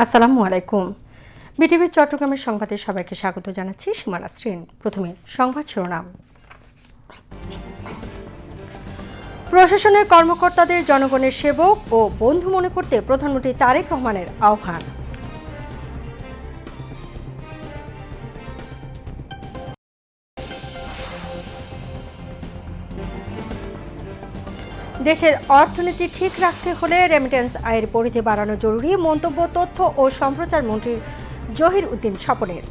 আসসালামু আলাইকুম। বিটিভির চট্টগ্রামের সংবাদে সবাইকে স্বাগত জানাচ্ছি সীমানা শ্রীন। প্রথমে সংবাদ শিরোনাম। প্রশাসনের কর্মকর্তাদের জনগণের সেবক ও বন্ধু মনে করতে প্রধানমন্ত্রী তারেক রহমানের আহ্বান। দেশের অর্থনীতি ঠিক রাখতে হলে রেমিটেন্স আয়ের পরিধি বাড়ানো জরুরি, মন্তব্য তথ্য ও সম্প্রচার মন্ত্রী জহির উদ্দিন স্বপনের।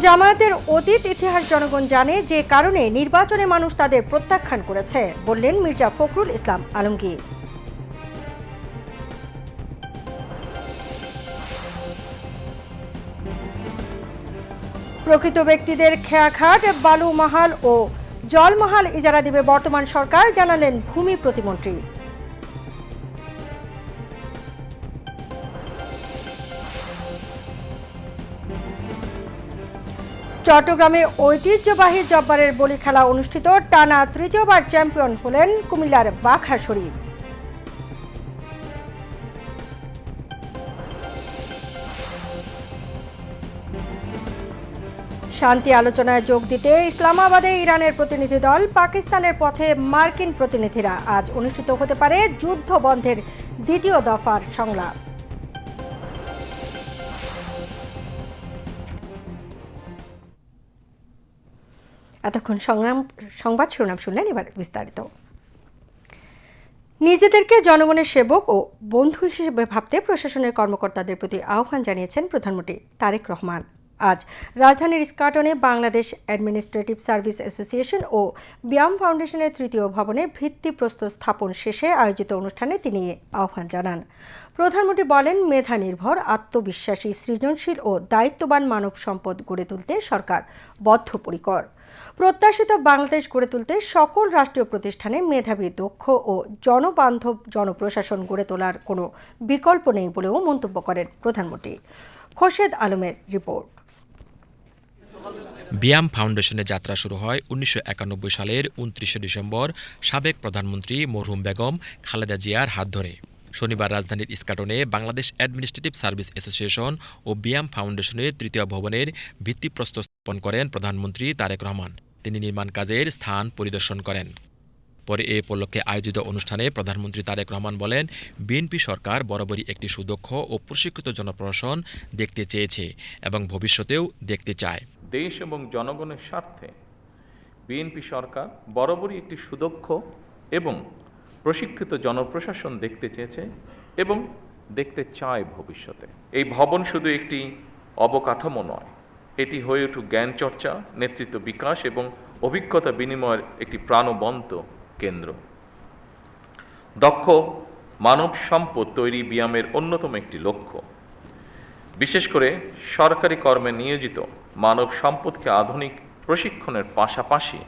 জামায়াতের অতীত ইতিহাস জনগণ জানে, যে কারণে নির্বাচনে মানুষ তাদের প্রত্যাখ্যান করেছে, বললেন মির্জা ফখরুল ইসলাম আলমগীর। প্রকৃত ব্যক্তিদের খেয়াঘাট, বালুমহাল ও জলমহাল ইজারা দেবে বর্তমান সরকার, জানালেন ভূমি প্রতিমন্ত্রী। চট্টগ্রামে ঐতিহ্যবাহী জব্বারের বলি খেলা অনুষ্ঠিত, টানা তৃতীয়বার চ্যাম্পিয়ন হলেন কুমিল্লার বাঘা শরীফ। শান্তি আলোচনায় যোগ দিতে ইসলামাবাদে ইরানের প্রতিনিধি দল, পাকিস্তানের পথে মার্কিন প্রতিনিধিরা। আজ অনুষ্ঠিত হতে পারে যুদ্ধ বন্ধের দ্বিতীয় দফার সংলাপ। এতক্ষণ সংবাদ শিরোনাম শুনলেন, এবার বিস্তারিত। নিজেদেরকে জনগণের সেবক ও বন্ধু হিসেবে ভাবতে প্রশাসনের কর্মকর্তাদের প্রতি আহ্বান জানিয়েছেন প্রধানমন্ত্রী তারেক রহমান। আজ রাজধানীর ইস্কাটনে বাংলাদেশ অ্যাডমিনিস্ট্রেটিভ সার্ভিস অ্যাসোসিয়েশন ও ব্যায়াম ফাউন্ডেশনের তৃতীয় ভবনে ভিত্তিপ্রস্তর স্থাপন শেষে আয়োজিত অনুষ্ঠানে তিনি আহ্বান জানান। প্রধানমন্ত্রী বলেন, মেধা নির্ভর, আত্মবিশ্বাসী, সৃজনশীল ও দায়িত্ববান মানব সম্পদ গড়ে তুলতে সরকার বদ্ধপরিকর। প্রত্যাশিত বাংলাদেশ গড়ে তুলতে সকল রাষ্ট্রীয় প্রতিষ্ঠানে মেধাবী, দক্ষ ও জনবান্ধব জনপ্রশাসন গড়ে তোলার কোনো বিকল্প নেই বলেও মন্তব্য করেন প্রধানমন্ত্রী। খোরশেদ আলমের রিপোর্ট। ব্যায়াম ফাউন্ডেশনের যাত্রা শুরু হয় 1991 সালের 29 ডিসেম্বর সাবেক প্রধানমন্ত্রী মরহুম বেগম খালেদা জিয়ার হাত ধরে। শনিবার রাজধানীর ইস্কাটনে বাংলাদেশ অ্যাডমিনিস্ট্রেটিভ সার্ভিস অ্যাসোসিয়েশন ও ব্যায়াম ফাউন্ডেশনের তৃতীয় ভবনের ভিত্তিপ্রস্তর স্থাপন করেন প্রধানমন্ত্রী তারেক রহমান। তিনি নির্মাণ কাজের স্থান পরিদর্শন করেন। পরে এ উপলক্ষে আয়োজিত অনুষ্ঠানে প্রধানমন্ত্রী তারেক রহমান বলেন, বিএনপি সরকার বরাবরই একটি সুদক্ষ ও প্রশিক্ষিত জনপ্রশাসন দেখতে চেয়েছে এবং ভবিষ্যতেও দেখতে চায়। দেশ এবং জনগণের স্বার্থে বিএনপি সরকার বরাবরই একটি সুদক্ষ এবং প্রশিক্ষিত জনপ্রশাসন দেখতে চেয়েছে এবং দেখতে চায় ভবিষ্যতে। এই ভবন শুধু একটি অবকাঠামো নয়, এটি হয়ে উঠুক জ্ঞান চর্চা, নেতৃত্ব বিকাশ এবং অভিজ্ঞতা বিনিময়ের একটি প্রাণবন্ত কেন্দ্র। দক্ষ মানব সম্পদ তৈরি ব্যায়ামের অন্যতম একটি লক্ষ্য। বিশেষ করে সরকারি কর্মে নিয়োজিত মানব সম্পদকে আধুনিক প্রশিক্ষণের পাশাপাশি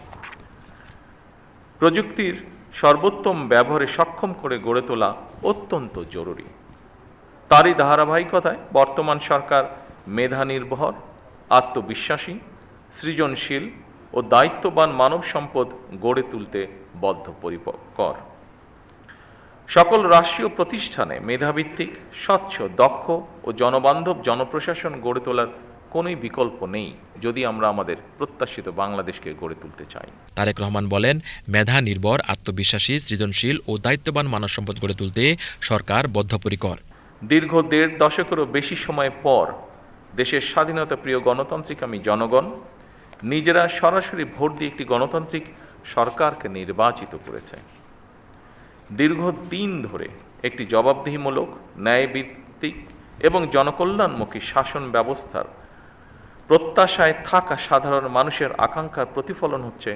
প্রযুক্তির সর্বোত্তম ব্যবহারে সক্ষম করে গড়ে তোলা অত্যন্ত জরুরি। তারই ধারাবাহিকতায় বর্তমান সরকার মেধা নির্ভর, আত্মবিশ্বাসী, সৃজনশীল ও দায়িত্ববান মানব সম্পদ গড়ে তুলতে বদ্ধপরিকর। সকল রাষ্ট্রীয় প্রতিষ্ঠানে মেধাভিত্তিক, স্বচ্ছ, দক্ষ ও জনবান্ধব জনপ্রশাসন গড়ে তোলার কোনোই বিকল্প নেই যদি আমরা আমাদের প্রত্যাশিত বাংলাদেশকে গড়ে তুলতে চাই। তারেক রহমান বলেন, মেধা নির্ভর, আত্মবিশ্বাসী, সৃজনশীল ও দায়িত্ববান মানব সম্পদ গড়ে তুলতে সরকার বদ্ধপরিকর। দীর্ঘ ১.৫ দশকেরও বেশি সময় পর দেশের স্বাধীনতা প্রিয় গণতান্ত্রিকামী জনগণ নিজেরা সরাসরি ভোট দিয়ে একটি গণতান্ত্রিক সরকারকে নির্বাচিত করেছে। দীর্ঘদিন ধরে একটি জবাবদিহিমূলক, ন্যায়ভিত্তিক এবং জনকল্যাণমুখী শাসন ব্যবস্থার প্রত্যাশায় থাকা সাধারণ মানুষের আকাঙ্ক্ষার প্রতিফলন হচ্ছে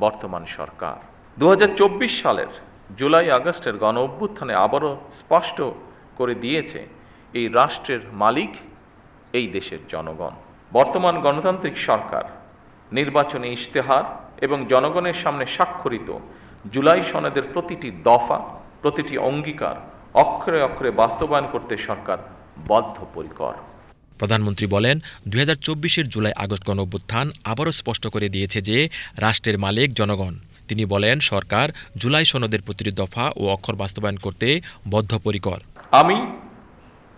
বর্তমান সরকার। 2024 সালের জুলাই আগস্টের গণ অভ্যুত্থানে আবারও স্পষ্ট করে দিয়েছে, এই রাষ্ট্রের মালিক এই দেশের জনগণ। বর্তমান গণতান্ত্রিক সরকার নির্বাচনী ইশতেহার এবং জনগণের সামনে স্বাক্ষরিত জুলাই সনদের প্রতিটি দফা, প্রতিটি অঙ্গীকার অক্ষরে অক্ষরে বাস্তবায়ন করতে সরকার বদ্ধপরিকর। প্রধানমন্ত্রী বলেন, 2024-এর জুলাই আগস্ট গণঅভ্যুত্থান আবারও স্পষ্ট করে দিয়েছে যে রাষ্ট্রের মালিক জনগণ। তিনি বলেন, সরকার জুলাই সনদের প্রতিটি দফা ও অক্ষর বাস্তবায়ন করতে বদ্ধপরিকর। আমি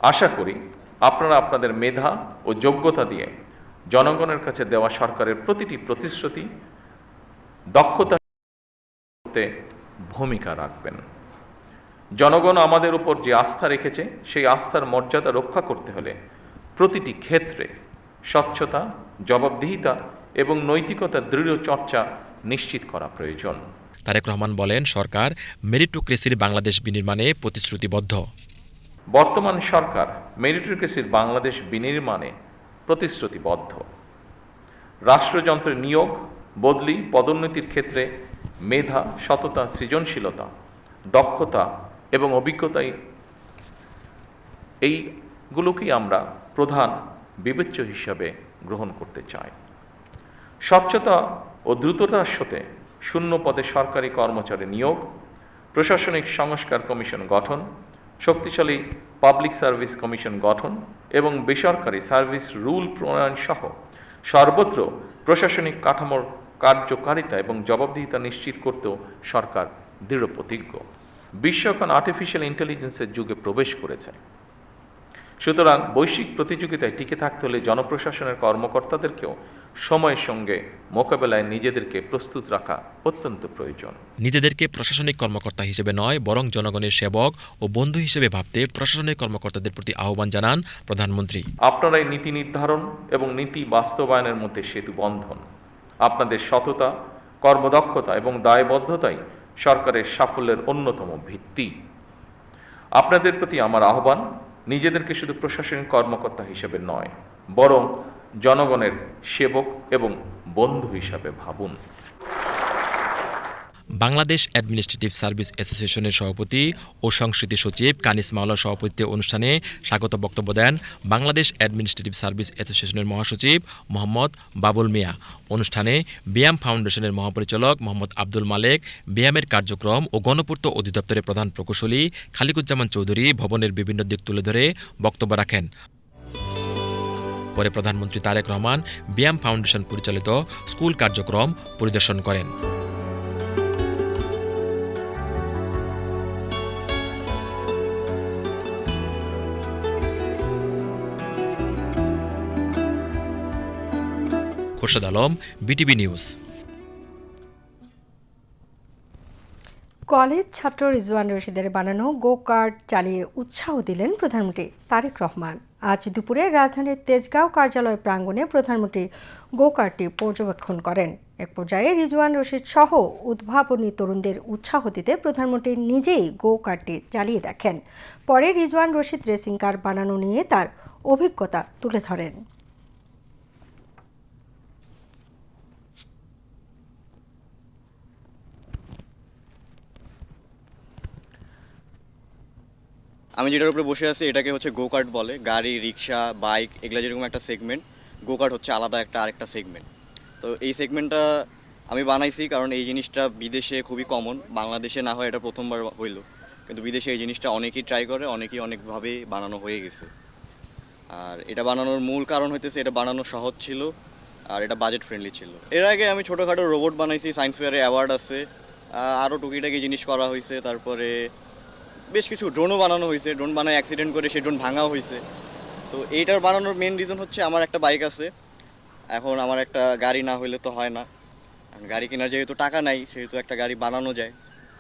আশা করি আপনারা আপনাদের মেধা ও যোগ্যতা দিয়ে জনগণের কাছে দেওয়া সরকারের প্রতিটি প্রতিশ্রুতি দক্ষতা করতে ভূমিকা রাখবেন। জনগণ আমাদের উপর যে আস্থা রেখেছে সেই আস্থার মর্যাদা রক্ষা করতে হলে প্রতিটি ক্ষেত্রে স্বচ্ছতা, জবাবদিহিতা এবং নৈতিকতার দৃঢ় চর্চা নিশ্চিত করা প্রয়োজন। তারেক রহমান বলেন, সরকার মেরিটোক্রেসির বাংলাদেশ বিনির্মাণে প্রতিশ্রুতিবদ্ধ। বর্তমান সরকার মেরিটোক্রেসির বাংলাদেশ বিনির্মাণে প্রতিশ্রুতিবদ্ধ। রাষ্ট্রযন্ত্রের নিয়োগ, বদলি, পদোন্নতির ক্ষেত্রে মেধা, সততা, সৃজনশীলতা, দক্ষতা এবং অভিজ্ঞতাই এইগুলোকেই আমরা প্রধান বিবেচ্য হিসাবে গ্রহণ করতে চাই। স্বচ্ছতা ও দ্রুততার সাথে শূন্য পদে সরকারি কর্মচারী নিয়োগ, প্রশাসনিক সংস্কার কমিশন গঠন, শক্তিশালী পাবলিক সার্ভিস কমিশন গঠন এবং বেসরকারি সার্ভিস রুল প্রণয়ন সহ সর্বত্র প্রশাসনিক কাঠামোর কার্যকারিতা এবং জবাবদিহিতা নিশ্চিত করতেও সরকার দৃঢ় প্রতিজ্ঞ। বিশ্ব এখন আর্টিফিশিয়াল ইন্টেলিজেন্সের যুগে প্রবেশ করেছে। সুতরাং বৈশ্বিক প্রতিযোগিতায় টিকে থাকতে হলে জনপ্রশাসনের কর্মকর্তাদেরকেও সময়ের সঙ্গে মোকাবেলায় নিজেদেরকে প্রস্তুত রাখা অত্যন্ত প্রয়োজন। নিজেদেরকে প্রশাসনিক কর্মকর্তা হিসেবে নয়, বরং জনগণের সেবক ও বন্ধু হিসেবে ভাবতে প্রশাসনিক কর্মকর্তাদের প্রতি আহ্বান জানান প্রধানমন্ত্রী। আপনারাই নীতি নির্ধারণ এবং নীতি বাস্তবায়নের মধ্যে সেতু বন্ধন। আপনাদের সততা, কর্মদক্ষতা এবং দায়বদ্ধতাই সরকারের সাফল্যের অন্যতম ভিত্তি। আপনাদের প্রতি আমার আহ্বান, নিজেদেরকে শুধু প্রশাসনিক কর্মকর্তা হিসেবে নয়, বরং জনগণের সেবক এবং বন্ধু হিসাবে ভাবুন। বাংলাদেশ অ্যাডমিনিস্ট্রেটিভ সার্ভিস অ্যাসোসিয়েশনের সভাপতি ও সংস্কৃতি সচিব কানিস মাওলার সভাপতিত্বে অনুষ্ঠানে স্বাগত বক্তব্য দেন বাংলাদেশ অ্যাডমিনিস্ট্রেটিভ সার্ভিস অ্যাসোসিয়েশনের মহাসচিব মোহাম্মদ বাবুল মিয়া। অনুষ্ঠানে ব্যায়াম ফাউন্ডেশনের মহাপরিচালক মোহাম্মদ আব্দুল মালেক, ব্যায়ামের কার্যক্রম ও গণপূর্ত অধিদপ্তরের প্রধান প্রকৌশলী খালিকুজ্জামান চৌধুরী ভবনের বিভিন্ন দিক তুলে ধরে বক্তব্য রাখেন। পরে প্রধানমন্ত্রী তারেক রহমান ব্যায়াম ফাউন্ডেশন পরিচালিত স্কুল কার্যক্রম পরিদর্শন করেন। Khorshed Alam, BTV news. College ছাত্র রিজওয়ান রশিদের বানানো গো কার্ট চালিয়ে উৎসাহ দিলেন প্রধানমন্ত্রী তারেক রহমান। আজ দুপুরে রাজধানীর তেজগাঁও কার্যালয় প্রাঙ্গণে প্রধানমন্ত্রী গো কার্টটি পর্যবেক্ষণ করেন। এক পর্যায়ে রিজওয়ান রশিদ সহ উদ্ভাবনী তরুণদের উৎসাহ দিতে প্রধানমন্ত্রী নিজেই গো কার্টটি চালিয়ে দেখেন। পরে রিজওয়ান রশিদ রেসিং কার বানানো নিয়ে তার অভিজ্ঞতা তুলে ধরেন। আমি যেটার উপরে বসে আছি এটাকে হচ্ছে গো কার্ট বলে। গাড়ি, রিক্সা, বাইক এগুলো যেরকম একটা সেগমেন্ট, গো কার্ট হচ্ছে আলাদা আরেকটা সেগমেন্ট। তো এই সেগমেন্টটা আমি বানাইছি কারণ এই জিনিসটা বিদেশে খুবই কমন, বাংলাদেশে না হয় এটা প্রথমবার হইল, কিন্তু বিদেশে এই জিনিসটা অনেকেই ট্রাই করে, অনেকেই অনেকভাবেই বানানো হয়ে গেছে। আর এটা বানানোর মূল কারণ হইতেছে এটা বানানো সহজ ছিল আর এটা বাজেট ফ্রেন্ডলি ছিল। এর আগে আমি ছোটোখাটো রোবট বানাইছি, সায়েন্স ফেয়ারে অ্যাওয়ার্ড আছে, আরও টুকিটাকি জিনিস করা হয়েছে। তারপরে বেশ কিছু ড্রোনও বানানো হয়েছে, ড্রোন বানায় অ্যাক্সিডেন্ট করে সেই ড্রোন ভাঙাও হয়েছে। তো এইটার বানানোর মেন রিজন হচ্ছে আমার একটা বাইক আছে, এখন আমার একটা গাড়ি না হইলে তো হয় না। গাড়ি কেনার যেহেতু টাকা নাই সেহেতু একটা গাড়ি বানানো যায়।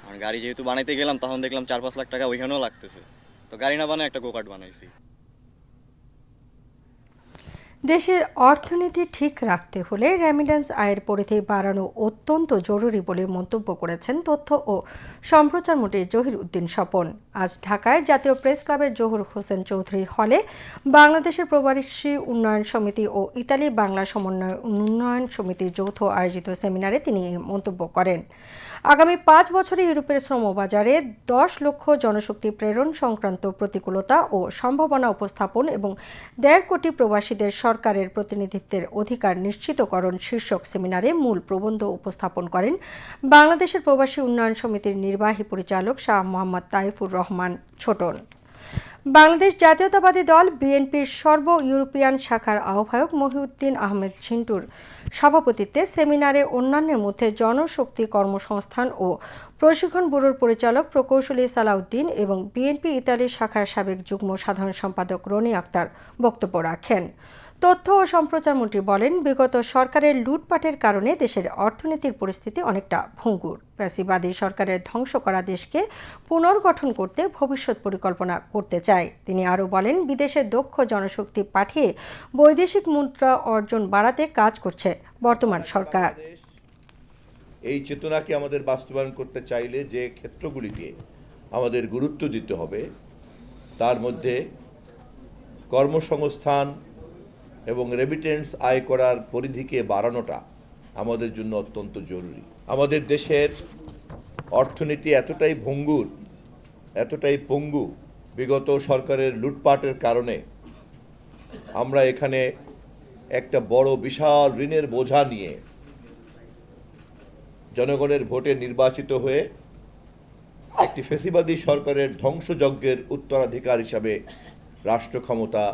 আর গাড়ি যেহেতু বানাইতে গেলাম তখন দেখলাম 4-5 লাখ টাকা ওইখানেও লাগতেছে, তো গাড়ি না বানায় একটা গোকার্ট বানাইছি। দেশের অর্থনীতি ঠিক রাখতে হলে রেমিট্যান্স আয়ের পরিধি বাড়ানো অত্যন্ত জরুরি বলে মন্তব্য করেছেন তথ্য ও সম্প্রচার মন্ত্রী জহির উদ্দিন স্বপন। আজ ঢাকায় জাতীয় প্রেস ক্লাবের জহুর হোসেন চৌধুরী হলে বাংলাদেশের প্রবাসী উন্নয়ন সমিতি ও ইতালি বাংলা সমন্বয় উন্নয়ন সমিতির যৌথ আয়োজিত সেমিনারে তিনি এই মন্তব্য করেন। আগামী 5 বছরে ইউরোপের শ্রমবাজারে 10 লক্ষ জনশক্তি প্রেরণ সংক্রান্ত প্রতিকূলতা ও সম্ভাবনা উপস্থাপন এবং 1.5 কোটি প্রবাসীদের সরকারের প্রতিনিধিত্বের অধিকার নিশ্চিতকরণ শীর্ষক সেমিনারে মূল প্রবন্ধ উপস্থাপন করেন বাংলাদেশের প্রবাসী উন্নয়ন সমিতির নির্বাহী পরিচালক শাহ মোহাম্মদ তাইফুর রহমান ছোটন। বাংলাদেশ জাতীয়তাবাদী দল বিএনপির সর্ব ইউরোপিয়ান শাখার আহ্বায়ক মহিউদ্দিন আহমেদ ঝিন্টুর সভাপতিত্বে সেমিনারে অন্যান্যের মধ্যে জনশক্তি কর্মসংস্থান ও প্রশিক্ষণ ব্যুরোর পরিচালক প্রকৌশলী সালাউদ্দিন এবং বিএনপি ইতালি শাখার সাবেক যুগ্ম সাধারণ সম্পাদক রনি আক্তার বক্তব্য রাখেন। তথ্য ও সম্প্রচার মন্ত্রী বলেন, বিগত সরকারের লুটপাটের কারণে দেশের অর্থনীতির পরিস্থিতি অনেকটা ভঙ্গুর। ফ্যাসিবাদী সরকারের ধ্বংস করা দেশকে পুনর্গঠন করতে ভবিষ্যৎ পরিকল্পনা করতে চায়। তিনি আরও বলেন, বিদেশে দক্ষ জনশক্তি পাঠিয়ে বৈদেশিক মুদ্রা অর্জন বাড়াতে কাজ করছে বর্তমান সরকার। এই চেতনাকে আমাদের বাস্তবায়ন করতে চাইলে যে ক্ষেত্রগুলিতে আমাদের গুরুত্ব দিতে হবে তার মধ্যে কর্মসংস্থান এবং রেমিটেন্স আয় করার পরিধিকে বাড়ানোটা আমাদের জন্য অত্যন্ত জরুরি। আমাদের দেশের অর্থনীতি এতটাই ভঙ্গুর, এতটাই পঙ্গু, বিগত সরকারের লুটপাটের কারণে আমরা এখানে একটা বড় বিশাল ঋণের বোঝা নিয়ে জনগণের ভোটে নির্বাচিত হয়ে একটি ফ্যাসিবাদী সরকারের ধ্বংসযজ্ঞের উত্তরাধিকার হিসাবে রাষ্ট্র ক্ষমতা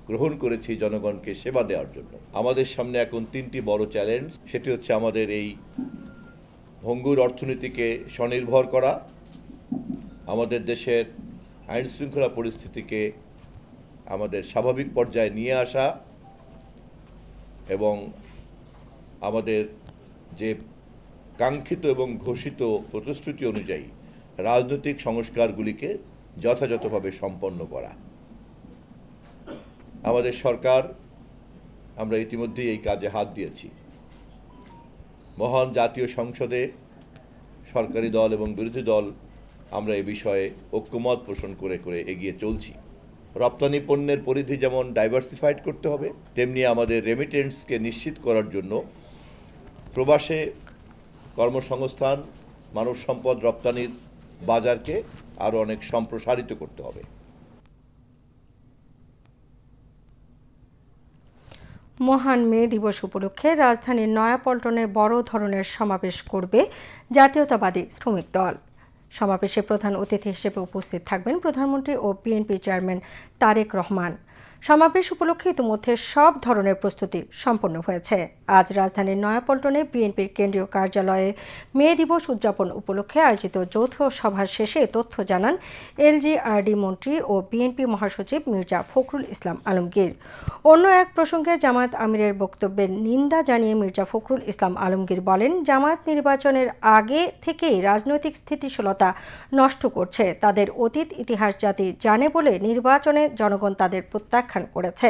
গ্রহণ করেছি জনগণকে সেবা দেওয়ার জন্য। আমাদের সামনে এখন তিনটি বড় চ্যালেঞ্জ। সেটি হচ্ছে আমাদের এই ভঙ্গুর অর্থনীতিকে স্বনির্ভর করা, আমাদের দেশের আইন শৃঙ্খলা পরিস্থিতিকে আমাদের স্বাভাবিক পর্যায়ে নিয়ে আসা এবং আমাদের যে কাঙ্ক্ষিত এবং ঘোষিত প্রতিশ্রুতি অনুযায়ী রাজনৈতিক সংস্কারগুলিকে যথাযথভাবে সম্পন্ন করা। আমাদের সরকার, আমরা ইতিমধ্যেই এই কাজে হাত দিয়েছি। মহান জাতীয় সংসদে সরকারি দল এবং বিরোধী দল আমরা এ বিষয়ে ঐক্যমত পোষণ করে করে এগিয়ে চলছি। রপ্তানি পণ্যের পরিধি যেমন ডাইভার্সিফাইড করতে হবে, তেমনি আমাদের রেমিটেন্সকে নিশ্চিত করার জন্য প্রবাসে কর্মসংস্থান, মানব সম্পদ রপ্তানির বাজারকে আরও অনেক সম্প্রসারিত করতে হবে। মহান মে দিবস উপলক্ষে রাজধানীর নয়াপল্টনে বড় ধরনের সমাবেশ করবে জাতীয়তাবাদী শ্রমিক দল। সমাবেশে প্রধান অতিথি হিসেবে উপস্থিত থাকবেন প্রধানমন্ত্রী ও বিএনপি চেয়ারম্যান তারেক রহমান। সমাবেশ উপলক্ষে ইতিমধ্যে সব ধরনের প্রস্তুতি সম্পন্ন হয়েছে। আজ রাজধানীর নয়াপল্টনে বিএনপির কেন্দ্রীয় কার্যালয়ে মে দিবস উদযাপন উপলক্ষে আয়োজিত যৌথ সভার শেষে তথ্য জানান এলজিআরডি মন্ত্রী ও বিএনপি মহাসচিব মির্জা ফখরুল ইসলাম আলমগীর। অন্য এক প্রসঙ্গে জামায়াত আমিরের বক্তব্যের নিন্দা জানিয়ে মির্জা ফখরুল ইসলাম আলমগীর বলেন, জামায়াত নির্বাচনের আগে থেকেই রাজনৈতিক স্থিতিশীলতা নষ্ট করছে। তাদের অতীত ইতিহাস জাতি জানে বলে নির্বাচনে জনগণ তাদের প্রত্যাখ্যান করেছে।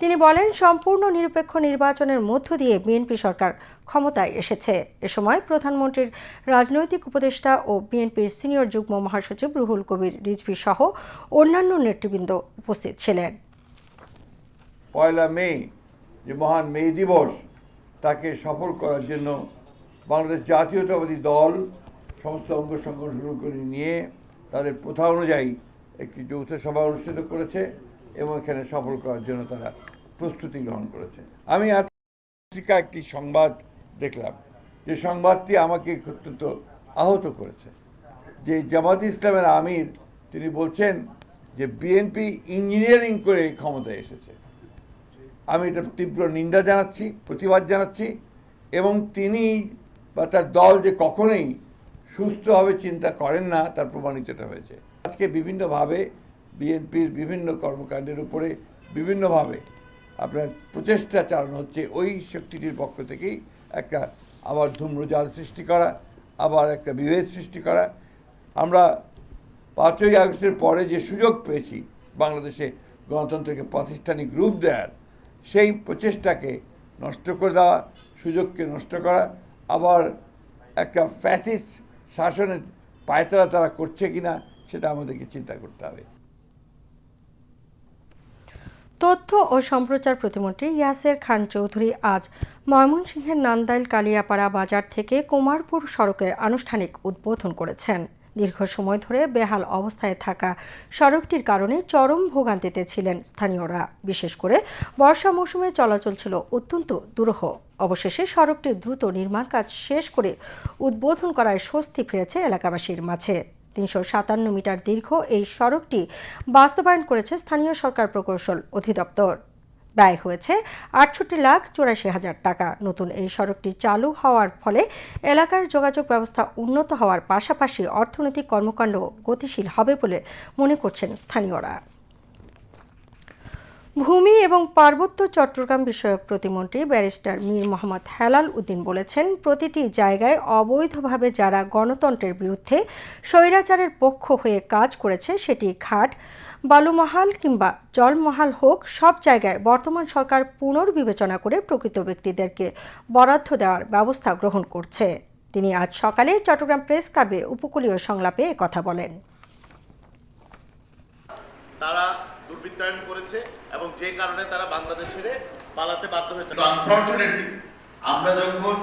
তিনি বলেন, সম্পূর্ণ নিরপেক্ষ নির্বাচনের মধ্য দিয়ে বিএনপি সরকার ক্ষমতায় এসেছে। এ সময় প্রধানমন্ত্রীর রাজনৈতিক উপদেষ্টা ও বিএনপির সিনিয়র যুগ্ম মহাসচিব রুহুল কবির রিজভী সহ অন্যান্য নেতৃবৃন্দ উপস্থিত ছিলেন। পয়লা মে যে মহান মে দিবস, তাকে সফল করার জন্য বাংলাদেশ জাতীয়তাবাদী দল সমস্ত অঙ্গ সংগঠন নিয়ে তাদের প্রথা অনুযায়ী একটি যৌথ সভা অনুষ্ঠিত করেছে এবং এখানে সফল করার জন্য তারা প্রস্তুতি গ্রহণ করেছে। আমি আজকে একটি সংবাদ দেখলাম, যে সংবাদটি আমাকে অত্যন্ত আহত করেছে। যে জামাত ইসলামের আমির তিনি বলছেন যে বিএনপি ইঞ্জিনিয়ারিং করে ক্ষমতায় এসেছে। আমি এটা তীব্র নিন্দা জানাচ্ছি, প্রতিবাদ জানাচ্ছি, এবং তিনি বা তার দল যে কখনোই সুস্থভাবে চিন্তা করেন না তার প্রমাণিত হয়েছে। আজকে বিভিন্নভাবে বিএনপির বিভিন্ন কর্মকাণ্ডের উপরে বিভিন্নভাবে আপনার প্রচেষ্টা চালানো হচ্ছে। ওই শক্তিটির পক্ষ থেকেই একটা আবার ধূম্রজাল সৃষ্টি করা, আবার একটা বিভেদ সৃষ্টি করা। আমরা 5ই আগস্টের পরে যে সুযোগ পেয়েছি বাংলাদেশে গণতন্ত্রকে প্রাতিষ্ঠানিক রূপ দেওয়ার, সেই প্রচেষ্টাকে নষ্ট করে দেওয়া, সুযোগকে নষ্ট করা, আবার একটা ফ্যাসিস্ট শাসনের পায়তারা তারা করছে কিনা সেটা আমাদেরকে চিন্তা করতে হবে। তথ্য ও সম্প্রচার প্রতিমন্ত্রী ইয়াসের খান চৌধুরী আজ ময়মনসিংহের নান্দাইল কালিয়াপাড়া বাজার থেকে কুমারপুর সড়কের আনুষ্ঠানিক উদ্বোধন করেছেন। দীর্ঘ সময় ধরে বেহাল অবস্থায় থাকা সড়কটির কারণে চরম ভোগান্তিতে ছিলেন স্থানীয়রা। বিশেষ করে বর্ষা মৌসুমে চলাচল ছিল অত্যন্ত দুরূহ। অবশেষে সড়কটির দ্রুত নির্মাণ কাজ শেষ করে উদ্বোধন করায় স্বস্তি ফিরেছে এলাকাবাসীর মাঝে। 357 মিটার দীর্ঘ এই সড়কটি বাস্তবায়ন করেছে স্থানীয় সরকার প্রকৌশল অধিদপ্তর। ব্যয় হয়েছে 68,84,000 টাকা। নতুন এই সড়কটি চালু হওয়ার ফলে এলাকার যোগাযোগ ব্যবস্থা উন্নত হওয়ার পাশাপাশি অর্থনৈতিক কর্মকাণ্ড গতিশীল হবে বলে মনে করছেন স্থানীয়রা। ভূমি এবং পার্বত্য চট্টগ্রাম বিষয়ক প্রতিমন্ত্রী ব্যারিস্টার মীর মোহাম্মদ হেলাল উদ্দিন বলেছেন, প্রতিটি জায়গায় অবৈধভাবে যারা গণতন্ত্রের বিরুদ্ধে স্বৈরাচারের পক্ষ হয়ে কাজ করেছে, সেটি ঘাট, বালুমহাল কিংবা জলমহাল হোক, সব জায়গায় বর্তমান সরকার পুনর্বিবেচনা করে প্রকৃত ব্যক্তিদেরকে বরাদ্দ দেওয়ার ব্যবস্থা গ্রহণ করছে। তিনি আজ সকালে চট্টগ্রাম প্রেস ক্লাবে উপকূলীয় সংলাপে একথা বলেন। তারা দুর্বৃত্তায়ন করেছে এবং যে কারণে তারা বাংলাদেশ ছেড়ে পালাতে বাধ্য হয়েছে। আনফরচুনেটলি আমরা যখন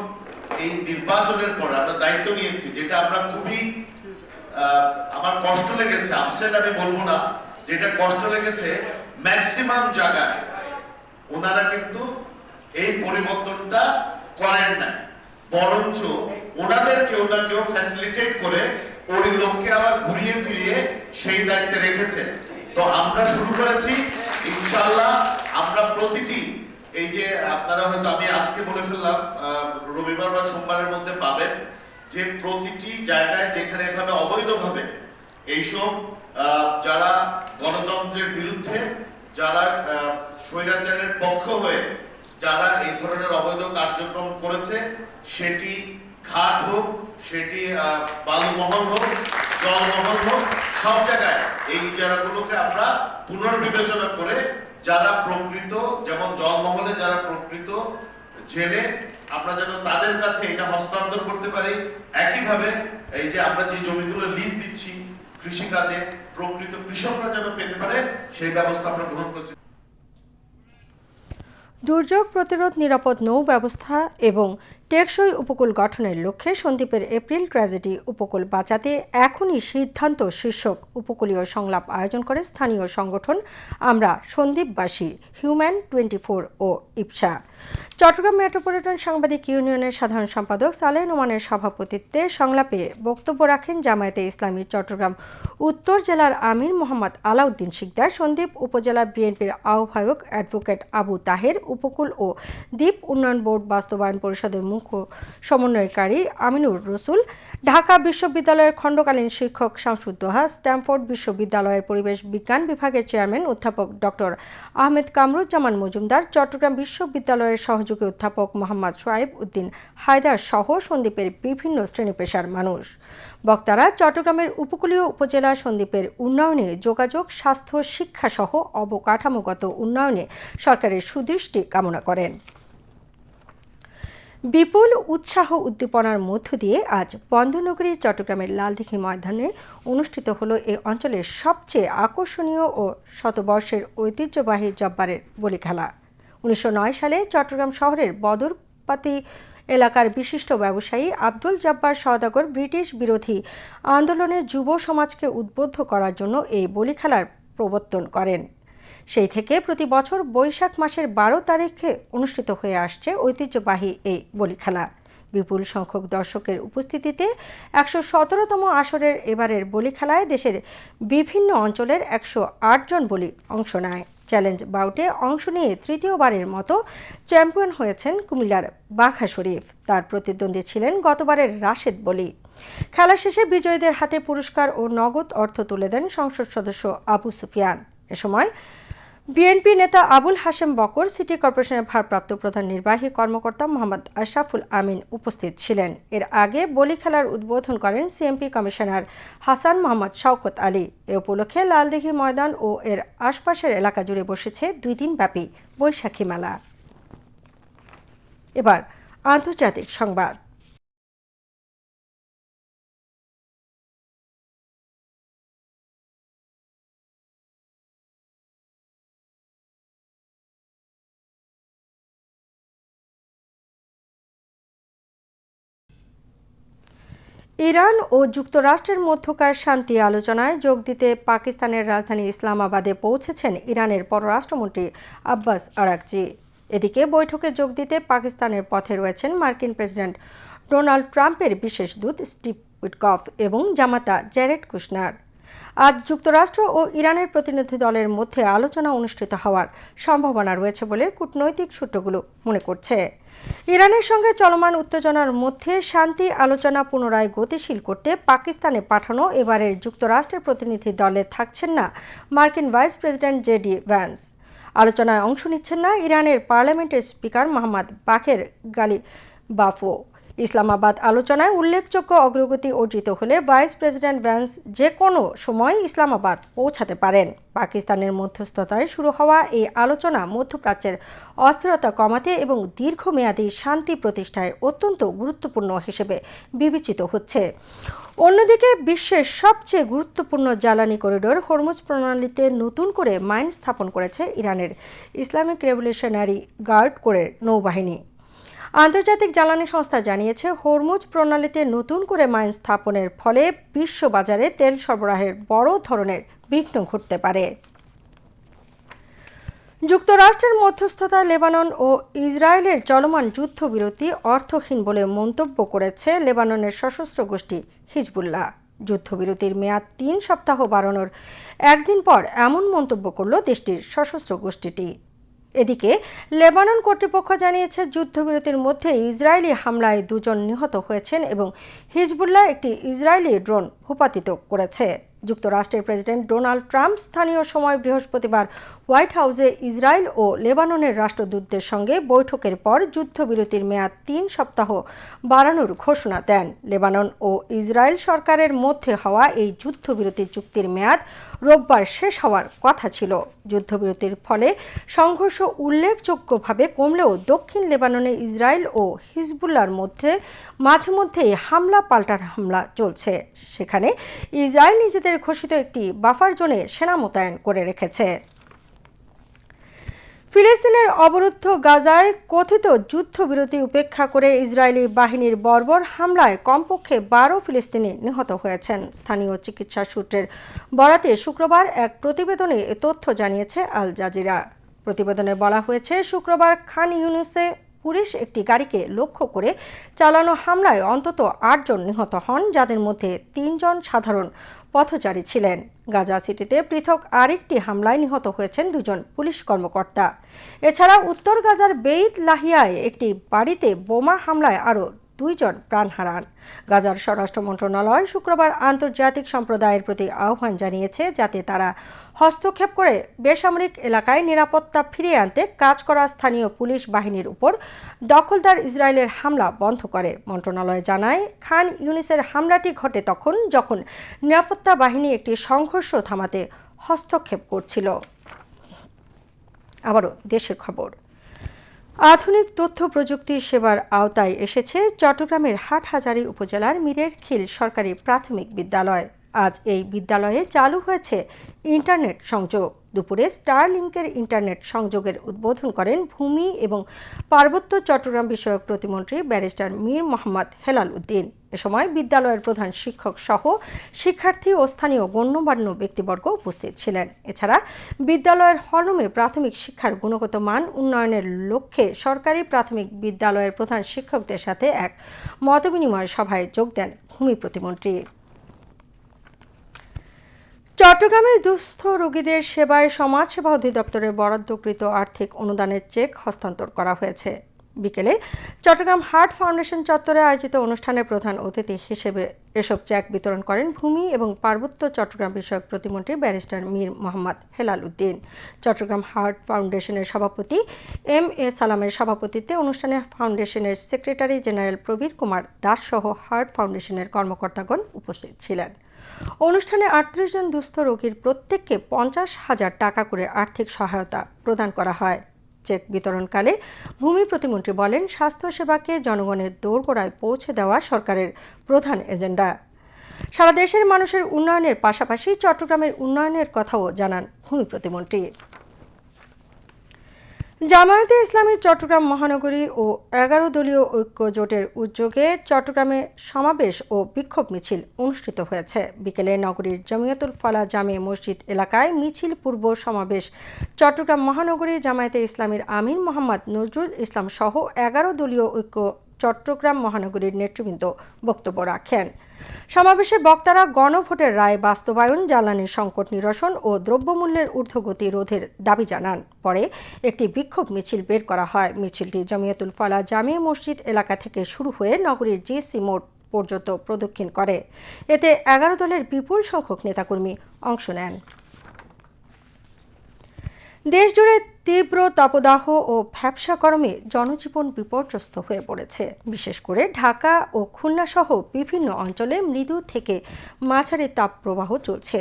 এই নির্বাচনের পর আমরা দায়িত্ব নিয়েছি, যেটা আমরা খুবই আমার কষ্ট লেগেছে, আপসেট আমি বলবো না, যেটা কষ্ট লেগেছে, ম্যাক্সিমাম জায়গায় ওনারা কিন্তু এই পরিবর্তনটা করেন না, বরঞ্চ ওনাদের কেউ না কেউ ফ্যাসিলিটেট করে ওই লোককে আবার ঘুরিয়ে ফিরিয়ে সেই দায়িত্বে রেখেছে। তো আমরা শুরু করেছি, ইনশাআল্লাহ আমরা প্রতিটি, এই যে আপনারা হয়তো আমি আজকে বলে ফেললাম, রবিবার বা সোমবারের মধ্যে পাবেন, যে প্রতিটি জায়গায় যেখানে এভাবে অবৈধভাবে এইসব যারা গণতন্ত্রের বিরুদ্ধে, যারা স্বৈরাচারের পক্ষ হয়ে যারা এই ধরনের অবৈধ কার্যক্রম করেছে, সেটি ঘাট হোক, সেটি বালুমহল হোক, জলমহল হোক, সব জায়গায় এই জায়গাগুলোকে আমরা পুনর্বিবেচনা করে যারা প্রকৃত, যেমন জলমহলে যারা প্রকৃত জেলে, আমরা যেন তাদের কাছে এটা হস্তান্তর করতে পারি। একইভাবে এই যে আমরা যে জমিগুলো লিজ দিচ্ছি কৃষিকাজে, প্রকৃত কৃষকরা যেন পেতে পারে, সেই ব্যবস্থা আমরা গ্রহণ করছি। দুর্যোগ প্রতিরোধ, নিরাপদ নৌ ব্যবস্থা এবং টেকসই উপকূল গঠনের লক্ষ্যে সন্দ্বীপের এপ্রিল ট্র্যাজেডি উপকূল বাঁচাতে এখনই সিদ্ধান্ত শীর্ষক উপকূলীয় সংলাপ আয়োজন করে স্থানীয় সংগঠন আমরা সন্দ্বীপবাসী, হিউম্যান 24 ও ইপসা। চট্টগ্রাম মেট্রোপলিটন সাংবাদিক ইউনিয়নের সাধারণ সম্পাদক সালেহ নোমানের সভাপতিত্বে সংলাপে বক্তব্য রাখেন জামায়াতে ইসলামী চট্টগ্রাম উত্তর জেলার আমির মোহাম্মদ আলাউদ্দিন শিকদার, সন্দ্বীপ উপজেলা বিএনপির আহ্বায়ক অ্যাডভোকেট আবু তাহের, উপকূল ও দ্বীপ উন্নয়ন বোর্ড বাস্তবায়ন পরিষদের মুখ্য সমন্বয়কারী আমিনুর রসুল, ঢাকা বিশ্ববিদ্যালয়ের খণ্ডকালীন শিক্ষক শামসুদ্দোহা, স্ট্যামফোর্ড বিশ্ববিদ্যালয়ের পরিবেশ বিজ্ঞান বিভাগের চেয়ারম্যান অধ্যাপক ডক্টর আহমেদ কামরুজ্জামান মজুমদার, চট্টগ্রাম বিশ্ববিদ্যালয়ের সহযোগী অধ্যাপক মোহাম্মদ সোয়াইব উদ্দিন হায়দার সহ সন্দ্বীপের বিভিন্ন শ্রেণী পেশার মানুষ। বক্তারা চট্টগ্রামের উপকূলীয় উপজেলা সন্দ্বীপের উন্নয়নে, যোগাযোগ, স্বাস্থ্য, শিক্ষা সহ অবকাঠামোগত উন্নয়নে সরকারের সুদৃষ্টি কামনা করেন। বিপুল উৎসাহ উদ্দীপনার মধ্য দিয়ে আজ বন্দরনগরী চট্টগ্রামের লালদিঘি ময়দানে অনুষ্ঠিত হলো এই অঞ্চলের সবচেয়ে আকর্ষণীয় ও শতবর্ষের ঐতিহ্যবাহী জব্বারের বলি খেলা। 1909 সালে চট্টগ্রাম শহরের বদরপাতি এলাকার বিশিষ্ট ব্যবসায়ী আব্দুল জব্বার সওদাগর ব্রিটিশ বিরোধী আন্দোলনে যুব সমাজকে উদ্বুদ্ধ করার জন্য এই বলি খেলার প্রবর্তন করেন। সেই থেকে প্রতি বছর বৈশাখ মাসের 12 তারিখে অনুষ্ঠিত হয়ে আসছে ঐতিহ্যবাহী এই বলি খেলা। বিপুল সংখ্যক দর্শকের উপস্থিতিতে 117তম আসরের এবারের বলি খেলায় দেশের বিভিন্ন অঞ্চলের 108 জন বলি অংশ নেয়। চ্যালেঞ্জ বাউটে অংশ নিয়ে তৃতীয়বারের মতো চ্যাম্পিয়ন হয়েছেন কুমিল্লার বাঘা শরীফ। তার প্রতিদ্বন্দ্বী ছিলেন গতবারের রাশেদ বলি। খেলা শেষে বিজয়ীদের হাতে পুরস্কার ও নগদ অর্থ তুলে দেন সংসদ সদস্য আবু সুফিয়ান। এ সময় বিএনপি নেতা আবুল হাশেম বকর, সিটি কর্পোরেশনের ভারপ্রাপ্ত প্রধান নির্বাহী কর্মকর্তা মোহাম্মদ আশরাফুল আমিন উপস্থিত ছিলেন। এর আগে বলি খেলার উদ্বোধন করেন সিএমপি কমিশনার হাসান মোহাম্মদ শওকত আলী। এ উপলক্ষে লালদিঘি ময়দান ও এর আশপাশের এলাকা জুড়ে বসেছে 2 দিন ব্যাপী বৈশাখী মেলা। এবার আন্তর্জাতিক সংবাদ। ইরান ও যুক্তরাষ্ট্রের মধ্যকার শান্তি আলোচনায় যোগ দিতে পাকিস্তানের রাজধানী ইসলামাবাদে পৌঁছেছেন ইরানের পররাষ্ট্রমন্ত্রী আব্বাস আরাকচি। এদিকে বৈঠকে যোগ দিতে পাকিস্তানের পথে রয়েছেন মার্কিন প্রেসিডেন্ট ডোনাল্ড ট্রাম্পের বিশেষ দূত স্টিভ উইটকফ এবং জামাতা জ্যারেড কুশনার। আজ যুক্তরাষ্ট্র ও ইরানের প্রতিনিধি দলের মধ্যে আলোচনা অনুষ্ঠিত হওয়ার সম্ভাবনা রয়েছে বলে কূটনৈতিক সূত্রগুলো মনে করছে। ইরানের সঙ্গে চলমান উত্তেজনার মধ্যে শান্তি আলোচনা পুনরায় গতিশীল করতে পাকিস্তানে পাঠানো এবারের যুক্তরাষ্ট্রের প্রতিনিধি দলে থাকছেন না মার্কিন ভাইস প্রেসিডেন্ট জেডি ভ্যান্স। আলোচনায় অংশ নিচ্ছেন না ইরানের পার্লামেন্টের স্পিকার মোহাম্মদ বাকের গালিবাফও। ইসলামাবাদ আলোচনায় উল্লেখযোগ্য অগ্রগতি অর্জিত হলে ভাইস প্রেসিডেন্ট ভ্যান্স যে কোনো সময় ইসলামাবাদ পৌঁছাতে পারেন। পাকিস্তানের মধ্যস্থতায় শুরু হওয়া এই আলোচনা মধ্যপ্রাচ্যের অস্থিরতা কমাতে এবং দীর্ঘমেয়াদী শান্তি প্রতিষ্ঠায় অত্যন্ত গুরুত্বপূর্ণ হিসেবে বিবেচিত হচ্ছে। অন্যদিকে বিশ্বের সবচেয়ে গুরুত্বপূর্ণ জ্বালানি করিডোর হরমুজ প্রণালীতে নতুন করে মাইন স্থাপন করেছে ইরানের ইসলামিক রেভলিউশনারি গার্ড কোরের নৌবাহিনী। আন্তর্জাতিক জ্বালানি সংস্থা জানিয়েছে, হরমুজ প্রণালীতে নতুন করে মাইন স্থাপনের ফলে বিশ্ববাজারে তেল সরবরাহের বড় ধরনের বিঘ্ন ঘটতে পারে। যুক্তরাষ্ট্রের মধ্যস্থতায় লেবানন ও ইসরায়েলের চলমান যুদ্ধবিরতি অর্থহীন বলে মন্তব্য করেছে লেবাননের সশস্ত্র গোষ্ঠী হিজবুল্লাহ। যুদ্ধবিরতির মেয়াদ ৩ সপ্তাহ বাড়ানোর একদিন পর এমন মন্তব্য করল দেশটির সশস্ত্র গোষ্ঠীটি। এদিকে লেবানন কর্তৃপক্ষ জানিয়েছে, যুদ্ধবিরতির মধ্যে ইসরায়েলি হামলায় 2 জন নিহত হয়েছেন এবং হিজবুল্লাহ একটি ইসরায়েলি ড্রোন ভূপাতিত করেছে। যুক্তরাষ্ট্রের প্রেসিডেন্ট ডোনাল্ড ট্রাম্প স্থানীয় সময় বৃহস্পতিবার হোয়াইট হাউসে ইসরায়েল ও লেবাননের রাষ্ট্রদূতদের সঙ্গে বৈঠকের পর যুদ্ধবিরতির মেয়াদ 3 সপ্তাহ বাড়ানোর ঘোষণা দেন। লেবানন ও ইসরায়েল সরকারের মধ্যে হওয়া এই যুদ্ধবিরতি চুক্তির মেয়াদ রোববার শেষ হওয়ার কথা ছিল। যুদ্ধবিরতির ফলে সংঘর্ষ উল্লেখযোগ্যভাবে কমলেও দক্ষিণ লেবাননে ইসরায়েল ও হিজবুল্লাহর মধ্যে মাঝে মধ্যেই হামলা পাল্টা হামলা চলছে। সেখানে ইসরায়েল নিজেদের ঘোষিত একটি বাফার জোনে সেনা মোতায়েন করে রেখেছে। ফিলিস্তিনের অবরুদ্ধ গাজায় কথিত যুদ্ধবিরতি উপেক্ষা করে ইসরায়েলি বাহিনীর বর্বর হামলায় কমপক্ষে 12 ফিলিস্তিনি নিহত হয়েছেন। স্থানীয় চিকিৎসা সূত্রের বরাতে শুক্রবার এক প্রতিবেদনে এ তথ্য জানিয়েছে আল জাজিরা। প্রতিবেদনে বলা হয়েছে, শুক্রবার খান ইউনুসে পুলিশ একটি গাড়িকে লক্ষ্য করে চালানো হামলায় অন্তত 8 জন নিহত হন, যাদের মধ্যে 3 জন সাধারণ পথচারী ছিলেন। গাজা সিটিতে পৃথক আরেকটি হামলায় নিহত হয়েছেন 2 জন পুলিশ কর্মকর্তা। এছাড়া উত্তর গাজার বেইত লাহিয়ায় একটি বাড়িতে বোমা হামলায় আরও 2 জন প্রাণ হারান। গাজার স্বরাষ্ট্র মন্ত্রণালয় শুক্রবার আন্তর্জাতিক সম্প্রদায়ের প্রতি আহ্বান জানিয়েছে, যাতে তারা হস্তক্ষেপ করে বেসামরিক এলাকায় নিরাপত্তা ফিরিয়ে আনতে কাজ করা স্থানীয় পুলিশ বাহিনীর উপর দখলদার ইসরায়েলের হামলা বন্ধ করে। মন্ত্রণালয় জানায়, খান ইউনিসের হামলাটি ঘটে তখন যখন নিরাপত্তা বাহিনী একটি সংঘর্ষ থামাতে হস্তক্ষেপ করছিল। আবারও দেশের খবর। আধুনিক তথ্য প্রযুক্তি সেবার আওতায় এসেছে চট্টগ্রামের হাটহাজারী উপজেলার মীরের খিল সরকারি প্রাথমিক বিদ্যালয়। আজ এই বিদ্যালয়ে চালু হয়েছে ইন্টারনেট সংযোগ। দুপুরে স্টারলিংকের ইন্টারনেট সংযোগের উদ্বোধন করেন ভূমি এবং পার্বত্য চট্টগ্রাম বিষয়ক প্রতিমন্ত্রী ব্যারিস্টার মীর মোহাম্মদ হেলাল উদ্দিন। এ সময় বিদ্যালয়ের প্রধান শিক্ষক সহ শিক্ষার্থী ও স্থানীয় গণ্যমান্য ব্যক্তিবর্গ উপস্থিত ছিলেন। এছাড়া বিদ্যালয়ের হলরুমে প্রাথমিক শিক্ষার গুণগত মান উন্নয়নের লক্ষ্যে সরকারি প্রাথমিক বিদ্যালয়ের প্রধান শিক্ষকদের সাথে এক মতবিনিময় সভায় যোগ দেন ভূমি প্রতিমন্ত্রী। চট্টগ্রামে দুস্থ রোগীদের সেবায় সমাজসেবা অধিদপ্তরের বরাদ্দকৃত আর্থিক অনুদানের চেক হস্তান্তর করা হয়েছে। বিকেলে চট্টগ্রাম হার্ট ফাউন্ডেশন চত্বরে আয়োজিত অনুষ্ঠানে প্রধান অতিথি হিসেবে এসব চেক বিতরণ করেন ভূমি এবং পার্বত্য চট্টগ্রাম বিষয়ক প্রতিমন্ত্রী ব্যারিস্টার মীর মোহাম্মদ হেলাল উদ্দিন। চট্টগ্রাম হার্ট ফাউন্ডেশনের সভাপতি এম এ সালামের সভাপতিত্বে অনুষ্ঠানে ফাউন্ডেশনের সেক্রেটারি জেনারেল প্রবীর কুমার দাস সহ হার্ট ফাউন্ডেশনের কর্মকর্তাগণ উপস্থিত ছিলেন। অনুষ্ঠানে 38 জন দুস্থ রোগীর প্রত্যেককে 50,000 টাকা করে আর্থিক সহায়তা প্রদান করা হয়। চেক বিতরণকালে ভূমি প্রতিমন্ত্রী বলেন, স্বাস্থ্যসেবাকে জনগণের দোরগোড়ায় পৌঁছে দেওয়া সরকারের প্রধান এজেন্ডা। সারা দেশের মানুষের উন্নয়নের পাশাপাশি চট্টগ্রামের উন্নয়নের কথাও জানান ভূমি প্রতিমন্ত্রী। জামায়াতে ইসলামী চট্টগ্রাম মহানগরী ও 11 দলীয় ঐক্য জোটের উদ্যোগে চট্টগ্রামে সমাবেশ ও বিক্ষোভ মিছিল অনুষ্ঠিত হয়েছে। বিকেলে নগরীর জমিয়তুল ফালাহ জামে মসজিদ এলাকায় মিছিল পূর্ব সমাবেশ চট্টগ্রাম মহানগরী জামায়াতে ইসলামীর আমির মোহাম্মদ নজরুল ইসলাম সহ 11 দলীয় ঐক্য চট্টগ্রাম মহানগরীর নেতৃবৃন্দ বক্তব্য রাখেন। সমাবেশে বক্তারা গণভোটের রায় বাস্তবায়ন, জ্বালানি সংকট নিরসন ও দ্রব্যমূল্যের ঊর্ধ্বগতি রোধের দাবি জানান। পরে একটি বিক্ষোভ মিছিল বের করা হয়। মিছিলটি জমিয়তুল ফালাহ জামিয়া মসজিদ এলাকা থেকে শুরু হয়ে নগরীর জিএসসি মোড় পর্যন্ত প্রদক্ষিণ করে। এতে 11 দলের বিপুল সংখ্যক নেতাকর্মী অংশ নেন। দেশজুড়ে তীব্র তাপদাহ ও ভ্যাপসা গরমে জনজীবন বিপর্যস্ত হয়ে পড়েছে। বিশেষ করে ঢাকা ও খুলনা সহ বিভিন্ন অঞ্চলে মৃদু থেকে মাঝারি তাপপ্রবাহ চলছে।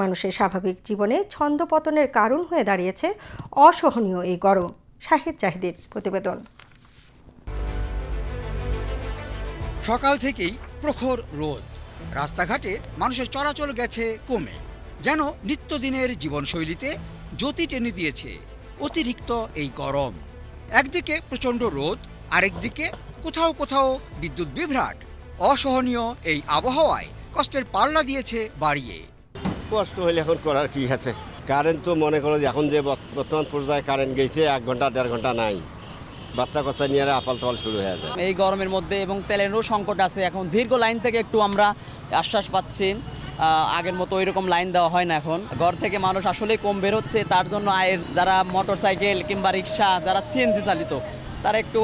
মানুষের স্বাভাবিক জীবনে ছন্দপতনের কারণ হয়ে দাঁড়িয়েছে অসহনীয় এই গরম। শাহিদ জাহিদের প্রতিবেদন। সকাল থেকেই প্রখর রোদ, রাস্তাঘাটে মানুষের চলাচল গেছে কমে, যেন নিত্যদিনের জীবনশৈলীতে জ্যোতি টেনে দিয়েছে অতিরিক্ত এই গরম। একদিকে প্রচণ্ড রোদ, আরেকদিকে কোথাও কোথাও বিদ্যুৎ বিভ্রাট। অসহনীয় এই আবহাওয়ায় কষ্টের পাল্লা দিয়েছে বাড়িয়ে। কষ্ট হলে এখন করার কি আছে, কারেন্ট তো মনে করো যে এখন যে বর্তমান পর্যায়ে কারেন্ট গেছে 1 ঘন্টা 1.5 ঘন্টা নাই, বাচ্চা কাচ্চা নিয়ে আপাল তাপাল শুরু হয়ে যায়। এই গরমের মধ্যে এবং তেলেরও সংকট আছে। এখন দীর্ঘ লাইন থেকে একটু আমরা আশ্বাস পাচ্ছি, আগের মতো ওইরকম লাইন দেওয়া হয় না। এখন ঘর থেকে মানুষ আসলে কম বের হচ্ছে, তার জন্য আয়ের যারা মোটরসাইকেল কিংবা রিক্সা, যারা সিএনজি চালিত, তারা একটু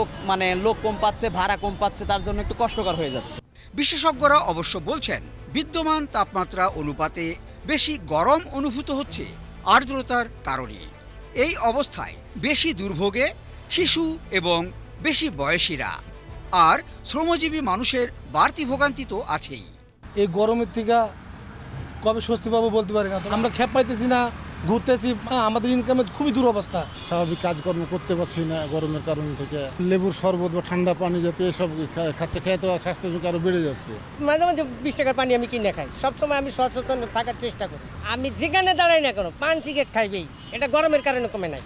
লোক কম পাচ্ছে, ভাড়া কম পাচ্ছে, তার জন্য একটু কষ্টকর হয়ে যাচ্ছে। বিশেষজ্ঞরা অবশ্য বলছেন, বিদ্যমান তাপমাত্রা অনুপাতে বেশি গরম অনুভূত হচ্ছে আর্দ্রতার কারণে। এই অবস্থায় বেশি দুর্ভোগে শিশু এবং বেশি বয়সীরা, আর শ্রমজীবী মানুষের বাড়তি ভোগান্তি তো আছেই। এই গরমের থেকে কবে স্বস্তি পাবো বলতে পারি না। আমরা খেপ পাইতেছি না, ঘুরতেছি, আমাদের ইনকামের খুবই দুরবস্থা। স্বাভাবিক কাজকর্ম করতে পারছি না গরমের কারণ থেকে। লেবুর শরবত বা ঠান্ডা পানি জাতীয় এসব খাচ্ছে, খেয়ে তো স্বাস্থ্য ঝুঁকি আরও বেড়ে যাচ্ছে। মাঝে মাঝে 20 টাকার পানি আমি কিনে খাই। সবসময় আমি সচেতন থাকার চেষ্টা করি। আমি যেখানে দাঁড়াই না কেন পান সিগারেট খাইবেই, এটা গরমের কারণে কমে নাই।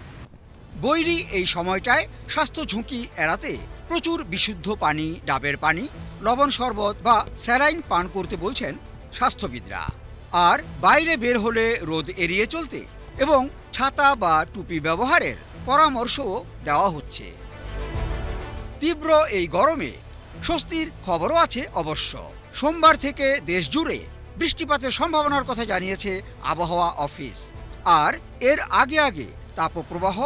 বৈরী এই সময়টায় স্বাস্থ্য ঝুঁকি এড়াতে প্রচুর বিশুদ্ধ পানি, ডাবের পানি, লবণ শরবত বা স্যালাইন পান করতে বলছেন স্বাস্থ্যবিদরা। আর বাইরে বের হলে রোদ এড়িয়ে চলতে এবং ছাতা বা টুপি ব্যবহারের পরামর্শও দেওয়া হচ্ছে। তীব্র এই গরমে স্বস্তির খবরও আছে অবশ্য। সোমবার থেকে দেশ জুড়ে বৃষ্টিপাতের সম্ভাবনার কথা জানিয়েছে আবহাওয়া অফিস। আর এর আগে আগে তাপপ্রবাহ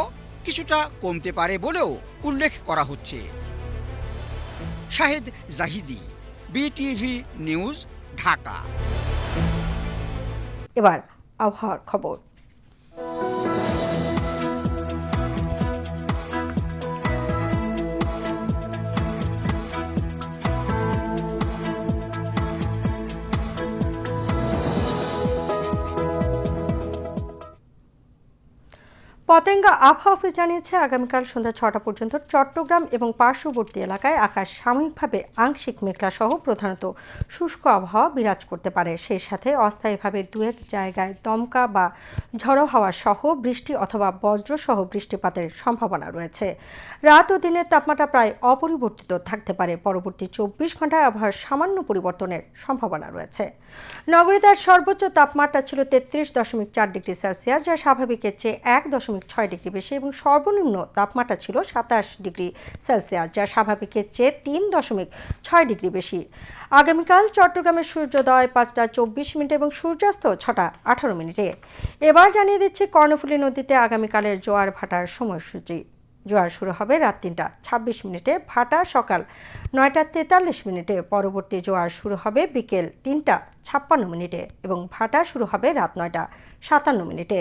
কিছুটা কমতে পারে বলেও উল্লেখ করা হচ্ছে। Shahid Zahidi, BTV news, Dhaka. এবার আবহাওয়ার খবর। পতেঙ্গা আবহাওয়া অফিস জানিয়েছে, আগামীকাল সন্ধ্যা 6টা পর্যন্ত চট্টগ্রাম এবং পার্শ্ববর্তী এলাকায় আকাশ সাময়িকভাবে আংশিক মেঘলা সহ প্রধানত শুষ্ক আবহাওয়া বিরাজ করতে পারে। সেই সাথে অস্থায়ীভাবে 2-1 জায়গায় দমকা বা ঝড়ো হাওয়া সহ বৃষ্টি অথবা বজ্র সহ বৃষ্টিপাতের সম্ভাবনা রয়েছে। রাত ও দিনের তাপমাত্রা প্রায় অপরিবর্তিত থাকতে পারে। পরবর্তী 24 ঘন্টায় আবহাওয়ার সামান্য পরিবর্তনের সম্ভাবনা রয়েছে। নগরীতে সর্বোচ্চ তাপমাত্রা ছিল 33.4 ডিগ্রি সেলসিয়াস, যা স্বাভাবিকের চেয়ে 1.6 ডিগ্রি বেশি, এবং সর্বনিম্ন তাপমাত্রা ছিল 27 ডিগ্রি সেলসিয়াস, যা স্বাভাবিকের চেয়ে 3.6 ডিগ্রি বেশি। আগামীকাল চট্টগ্রামের সূর্যোদয় 5টা 24 মিনিটে এবং সূর্যাস্ত 6টা 18 মিনিটে। এবার জানিয়ে দিচ্ছি কর্ণফুলী নদীতে আগামীকালের জোয়ার ভাটার সময়সূচি। জোয়ার শুরু হবে রাত 3টা 26 মিনিটে, ভাটা সকাল 9টা 43 মিনিটে। পরবর্তী জোয়ার শুরু হবে বিকেল 3টা 56 মিনিটে এবং ভাটা শুরু হবে রাত 9টা 57 মিনিটে।